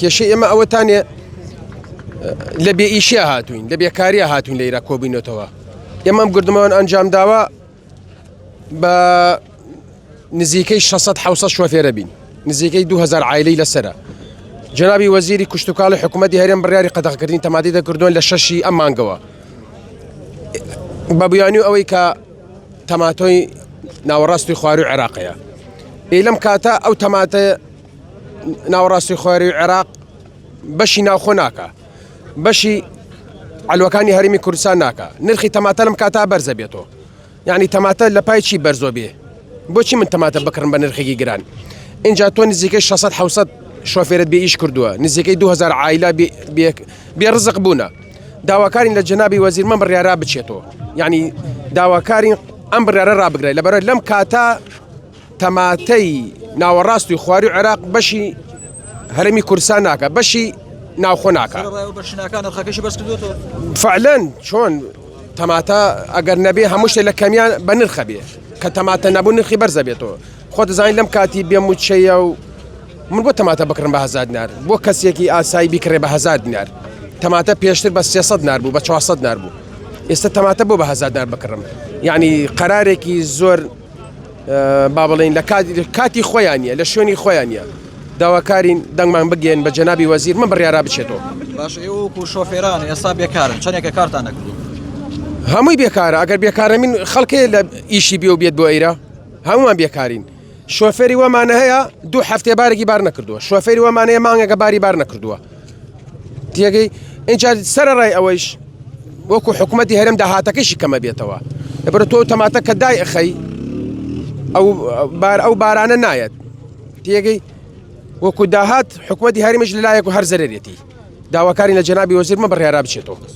کێشەی ئێمە ئەوەتانێ لە بێئیشیە هاتوین لە بێکاریە هاتوین لە عێراق کۆبووینەوە. ئێمە ئەم گردومەوەن ئەنجام داوە بە نزیکەی 600 شۆفێرە بین، نزیکەی 2000 عایلەی لەسرە. جەنابی وەزیری کشتوکاڵی حکوومەتی هەرێم بڕیاری قەدەغکردنی تەمادی دەکردوون لە 6 ئەم مانگەوە بە بویانی ئەوەی کە تەماتۆی ناوەڕاستی خواری و عێراقەیە. لەم کاتە ئەو تەماتە ناوەڕاستی خواری و عێراق بەشی ناوخۆ ناکە، بەشی عەلوەکانی هەرێمی کوردستان ناکە. نرخی تەماتە لەم کاتە بەرزە بێتەوە، یعنی تەماتە لە پای چی بەرزۆ بێ؟ بۆچی من تەماتە بکڕم بە نرخێکی گران؟ اینجا تۆ نزیکەی 600 شۆفێرت بێئیش کردووە، نزیکەی 2000 عایلە بێڕزق بوونە. داواکارین لە جەنابی وەزیر من بڕیارە بچێتەوە، یعنی داواکارین ئەم بڕیارە ڕابگرێت لەبەرەوەی لەم کاتە تەماتەی ناوەڕاستی خواری و عێراق بەشی هەرێمی کوردستان ناکە، بەشی ناوخۆ ناکە. فعلەن چۆن تەماتە ئەگەر نەبێ هەموو شتێک لە کەمیان بە نرخە بێ، کە تەماتە نەبوو نرخی بەرزە بێتەوە. خۆ دەزانین لەم کاتی بێموچەیە و من بۆ تەماتە بکڕم بە 1000 دینار، بۆ کەسێکی ئاسایی بیکڕێ بە 1000 دینار. تەماتە پێشتر بە 300 دینار بوو، بە 400 دینار بوو. ئێستا تەماتە بۆ بە 1000 دینار بکڕم، یعنی قەرارێکی زۆر با بڵێن لە کاتی خۆیانە، لە شوێنی خۆیانە. داواکارین دەنگمان بگەین بە جەنابی وەزیر من بڕیارە بچێتەوە. باش ئێوەکو شۆفێران ئێستا بێکارن، چەندێکە کارتان نەکردو؟ هەمووی بێکارە. ئەگەر بێکارە من خەڵکێ لە ئیشی بێ و بێت بۆ ئێرە، هەمومان بێکارین. شۆفێری وەمانە هەیە 2 هەفتێ بارێکی بار نەکردووە، شۆفێری وەمانەیە مانگێکە باری بار نەکردووە. تێگەی اینجا سەرەڕای ئەوەیش وەکو حکوومەتی هەرێم داهاتەکەشی کەمە بێتەوە، لەبەرە تۆ تەماتە کە دای ئەخەی ئەو بارانە نایەت. تێگەی وەکو داهات حکوومەتی هەرێمیش لەلایەک و هەر زەرێتی. داواکاری لە جەنابی وەزیر من بڕیارە بچێتەوە.